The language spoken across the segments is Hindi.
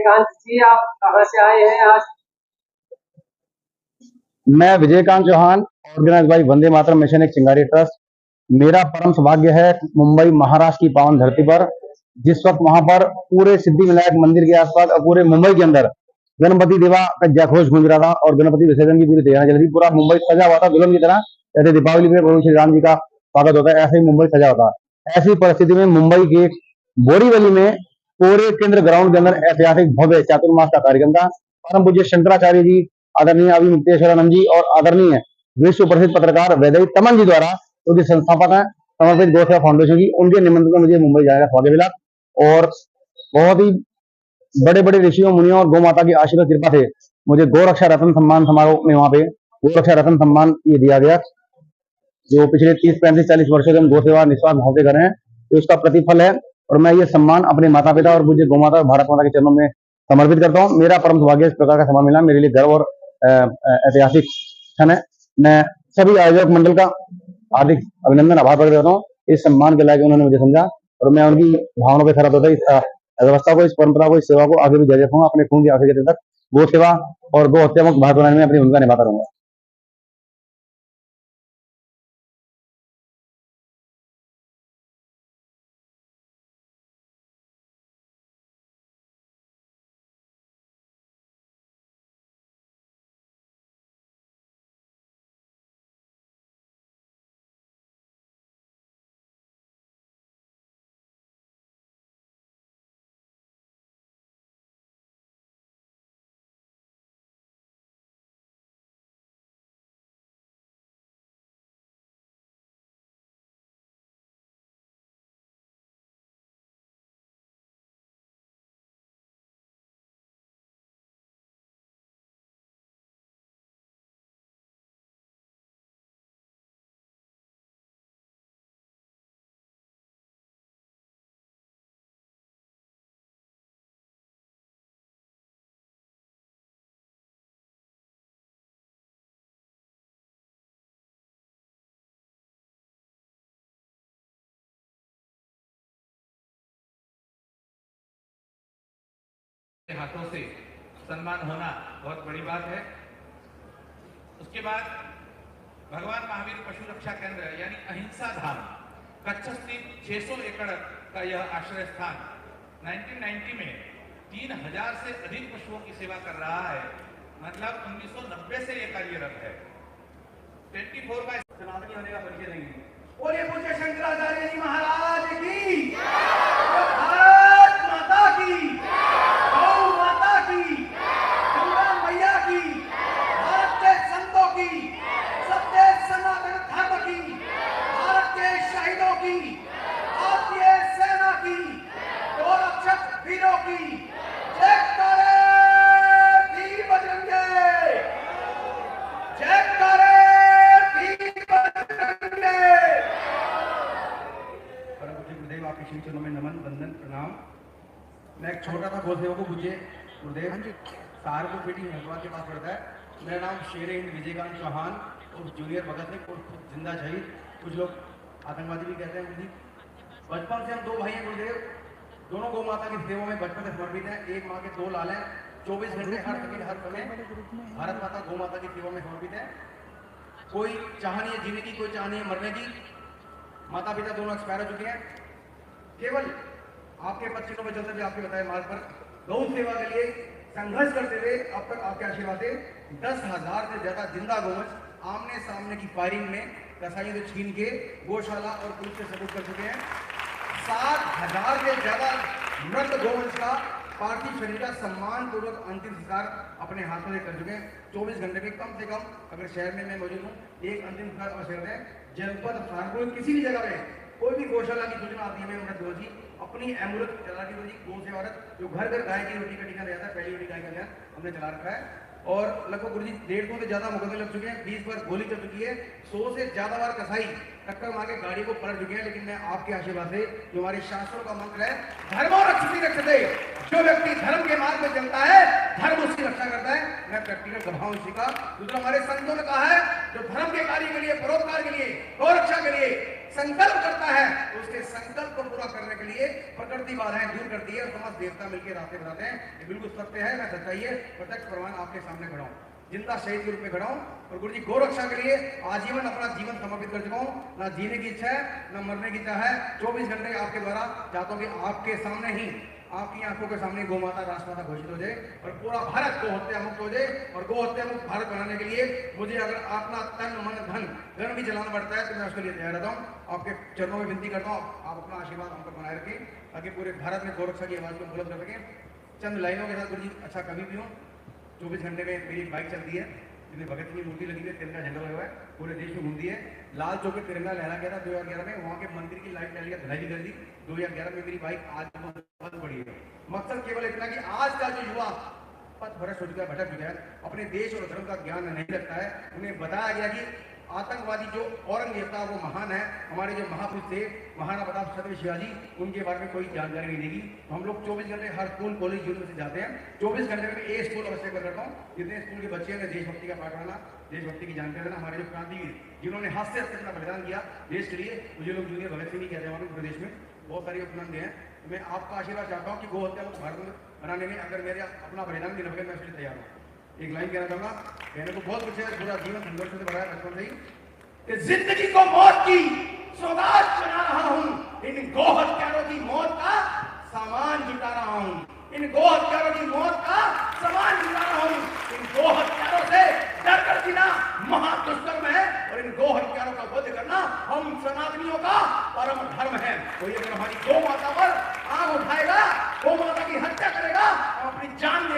विजयकांत जी, आप कहाँ से आए हैं आज? मैं Vijaykant Chauhan, organise by Vande Mataram mission Ek Chingari trust. मेरा परम सौभाग्य है मुंबई महाराष्ट्र की पावन धरती पर, जिस वक्त वहां पर पूरे सिद्धि विनायक मंदिर के आसपास और पूरे मुंबई के अंदर गणपति देवा का जयघोष गूंज रहा था और गणपति विसर्जन की पूरी तैयारी चल रही। पूरा मुंबई सजा हुआ था दुल्हन की तरह, जैसे दीपावली में प्रभु श्री राम जी का स्वागत होता है, ऐसे ही मुंबई सजा होता है। ऐसी परिस्थिति में मुंबई के बोरीवली में पूरे केंद्र ग्राउंड के अंदर ऐतिहासिक भव्य चातुर्मास का कार्यक्रम था। परम पूज्य शंकराचार्य जी, आदरणीय अभिमुक्तेश्वरानंद जी और आदरणीय विश्व प्रसिद्ध पत्रकार वैदेही तमन जी द्वारा, जो कि संस्थापक है समर्पित गौ सेवा फाउंडेशन की, उनके निमंत्रण में मुझे मुंबई जाने का सौभाग्य मिला और बहुत ही बड़े बड़े ऋषियों मुनियों और गौ माता की आशीर्वाद कृपा से मुझे गौ रक्षा रत्न सम्मान समारोह में वहां पे गौ रक्षा रत्न सम्मान ये दिया गया, जो पिछले 30-35-40 वर्षों से हम गौ सेवा निस्वार्थ भाव से कर रहे हैं, तो उसका प्रतिफल है। और मैं ये सम्मान अपने माता पिता और पूज्य गौ माता और भारत माता के चरणों में समर्पित करता हूँ। मेरा परम सौभाग्य इस प्रकार का सम्मान मिला, मेरे लिए गर्व और ऐतिहासिक क्षण है। मैं सभी आयोजक मंडल का हार्दिक अभिनंदन आभार प्रकट करता हूँ। इस सम्मान के लायक उन्होंने मुझे समझा और मैं उनकी भावनाओं पर खरा उतरता इस व्यवस्था को, इस परंपरा को, इस सेवा को आगे भी जारी रखूंगा। अपने खून की आखिरी तक गो सेवा और गो हत्या मुक्त भारत बनाने में अपनी भूमिका निभाता रहूंगा। हाथों से सम्मान होना बहुत बड़ी बात है। उसके बाद भगवान महावीर पशु रक्षा केंद्र यानी अहिंसा धाम कच्छ स्थित 600 एकड़ का यह आश्रय स्थान 1990 में 3000 से अधिक पशुओं की सेवा कर रहा है। मतलब 1990 से यह कार्यरत है। 24/7 सनातनी होने का परिचय देंगे। बोलिए पूज्य शंकराचार्य जी महाराज की, भारत माता की, गौ माता की, गंगा मैया की, भारत के संतों की, सत्य सनातन धर्म की, भारत के शहीदों की, भारतीय सेना की, गोरक्षक वीरों की जयकारे वीर बजरंगे, जयकारे वीर बजरंगे। परम पूज्य गुरुदेव आपके श्री चरणों में नमन वंदन प्रणाम। मैं एक छोटा सा गौ सेवक को पूछे गुरुदेव सहारनपुर पेटी हरिद्वार के पास पड़ता है। मेरा नाम शेर हिंद विजयकांत चौहान और जूनियर भगत सिंह और जिंदा शहीद, कुछ लोग आतंकवादी भी कहते हैं मुझे। बचपन से हम दो भाई हैं गुरुदेव, दोनों गौ माता की सेवा में बचपन से समर्पित हैं। एक माँ के दो लाल हैं, 24 घंटे हर सेकंड हर समय भारत माता गौ माता की सेवा में समर्पित है। कोई चाह नहीं है जीने की, कोई चाह नहीं है मरने की। माता पिता दोनों एक्सपायर हो चुके हैं। केवल आपके 25 में चलते हुए आपके बताए मार्ग पर गौ सेवा के लिए संघर्ष करते हुए अब तक आपके आशीर्वाद से 10,000 से ज्यादा जिंदा गौवंश आमने सामने की फायरिंग में कसाईयों से छीन के गौशाला और पुलिस से सबूत कर चुके हैं। 7,000 से ज्यादा मृत गौवंश का पार्थिव शरीर का सम्मान पूर्वक अंतिम संस्कार अपने हाथों से कर चुके हैं। 24 घंटे में कम से कम अगर शहर में मैं मौजूद हूँ, एक अंतिम संस्कार आवश्यक है। जनपद सहारनपुर किसी भी जगह में कोई भी गौशाला की सूचना आती है, मैं गुरु जी अपनी एम्बुलेंस चला दी गुरु जी गौ सेवा रथ जो घर घर गाय की रोटी का टीका दिया था, पहली रोटी गाय का दिया हमने चला रखा है। और लगभग गुरु जी 150 से ज्यादा मुकदमे लग चुके हैं, 20 बार गोली चल चुकी है, 100 से ज्यादा बार कसाई टक्कर मार के गाड़ी को पलट चुके हैं। लेकिन मैं आपके आशीर्वाद से, जो हमारे शास्त्रों का मंत्र है धर्मो रक्षति रक्षते, जो व्यक्ति धर्म के मार्ग में चलता है धर्म उसकी रक्षा करता है, मैं प्रैक्टिकल गवाह हूं इसी का। दूसरा हमारे संतों ने कहा है जो धर्म के कार्य के लिए, परोपकार के लिए, गौ रक्षा के लिए संकल्प करता है तो उसके संकल्प को पूरा करने के लिए प्रकृति बाधाएं दूर करती है और समस्त देवता मिलकर रास्ते बताते हैं। ये बिल्कुल सत्य है, मैं सच्चाई है, प्रत्यक्ष प्रमाण आपके सामने खड़ा हूं, जिंदा शहीद के रूप में खड़ा हूं और गुरु जी गोरक्षा के लिए आजीवन अपना जीवन समर्पित कर चुका हूं। ना जीने की इच्छा है, ना मरने की इच्छा है। 24 घंटे आपके द्वारा चाहता हूं कि आपके सामने ही, आपकी आंखों के सामने गौ माता राष्ट्रमाता घोषित हो जाए और पूरा भारत गो हत्या मुक्त हो जाए। और गो हत्या मुक्त भारत बनाने के लिए मुझे अगर अपना तन मन धन भी जलाना पड़ता है तो मैं उसके लिए तैयार रहता हूँ। आपके चरणों में विनती करता हूँ, आप अपना आशीर्वाद हम पर बनाए रखें ताकि पूरे भारत में गोरक्षा की आवाज को बुलंद कर सकें। चंद लाइनों के साथ गुरु जी अच्छा कभी भी हूँ। 24 घंटे में मेरी एक बाइक चलती है जिसमें भगत सिंह की मूर्ति लगी हुई है, तिरंगा झंडा लगा हुआ है, पूरे देश में घूमती है। लाल चौक पे तिरंगा लहरा गया था 2011 में, वहां के मंदिर की लाइट डालिया धुलाई भी कर दी। 2011 में मेरी बाइक आज बंद पड़ी है। मकसद केवल इतना कि आज का जो युवा पथ भ्रष्ट हो चुका है, भटक चुका है, अपने देश और धर्म का ज्ञान नहीं रखता है, उन्हें बताया गया कि आतंकवादी जो औरंगजेब था वो महान है, हमारे जो महापुरुष थे महाराणा प्रताप छत्रपति शिवाजी, उनके बारे में कोई जानकारी नहीं देगी। तो हम लोग 24 घंटे हर स्कूल कॉलेज यूनिवर्सिटी जाते हैं, 24 घंटे में एक स्कूल अवश्य करता हूँ। जितने स्कूल के बच्चे हैं देशभक्ति का पाठ पढ़ाना, देशभक्ति की जानकारी देना। हमारे जो क्रांतिवीर जिन्होंने हाथ से अपना बलिदान किया देश के लिए, मुझे लोग जूनियर भगत सिंह ही कहते हैं हमारे प्रदेश में, बहुत सारे उपनाम दिए हैं। तो मैं आपका आशीर्वाद चाहता हूँ कि गो हत्या मुक्त भारत बनाने में अगर मेरे अपना बलिदान देना पड़ेगा मैं उसके लिए तैयार हूँ। एक लाइन कहना चाहूंगा, कहने को बहुत कुछ है, पूरा जीवन संघर्ष से भरा है बचपन से ही, कि जिंदगी को मौत की सौगात बना रहा हूं, इन गो हत्यारों की मौत का सामान जुटा रहा हूं, इन गो हत्यारों की मौत का सामान जुटा रहा हूं। इन गो हत्यारों से डर कर जीना महादुष्कर्म है और इन गो हत्यारों का वध करना हम सनातनियों का परम धर्म है। कोई अगर हमारी गौ माता पर आग उठाएगा, गौ माता की हत्या करेगा, हम अपनी जान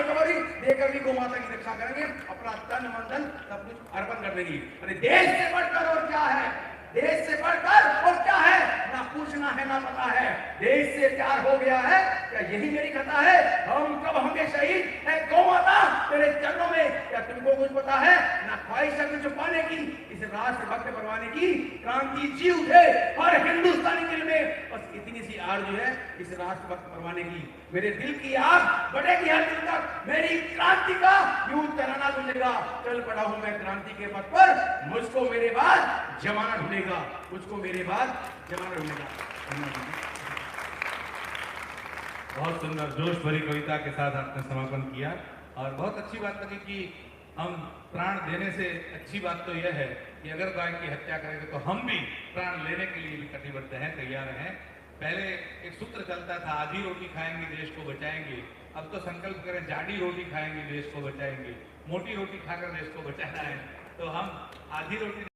देकर भी गौ माता की रक्षा करेंगे, अपना तन मन धन सब कुछ अर्पण कर देंगे। अरे देश से बढ़कर और क्या है, देश से बढ़कर और क्या है, ना पूछना है ना पता है, देश से प्यार हो गया है, क्या यही मेरी कथा है? हम कब होंगे शहीद है गौ माता तेरे चरणों में, क्या तुमको कुछ पता है? ना ख्वाहिश है कुछ पाने की, इस राष्ट्र भक्त परवाने की, क्रांति जी उठे हर हिंदुस्तानी दिल में, बस इतनी सी आरज़ू है इस राष्ट्र भक्त परवाने की। मेरे दिल की आग बढ़ेगी हर दिन तक, मेरी क्रांति का युद्ध तराना मिलेगा। चल पड़ा हूं मैं क्रांति के पथ पर, मुझको मेरे बाद जमाना ढूंढेगा, मुझको मेरे बाद जमाना ढूंढेगा। बहुत सुंदर जोश भरी कविता के साथ आपने समापन किया और बहुत अच्छी बात लगी कि हम प्राण देने से अच्छी बात तो यह है कि अगर गाय की हत्या करेंगे तो हम भी प्राण लेने के लिए भी कटिबद्ध हैं, तैयार हैं। पहले एक सूत्र चलता था, आधी रोटी खाएंगे देश को बचाएंगे, अब तो संकल्प करें जाडी रोटी खाएंगे देश को बचाएंगे, मोटी रोटी खाकर देश को बचाना है। तो हम आधी रोटी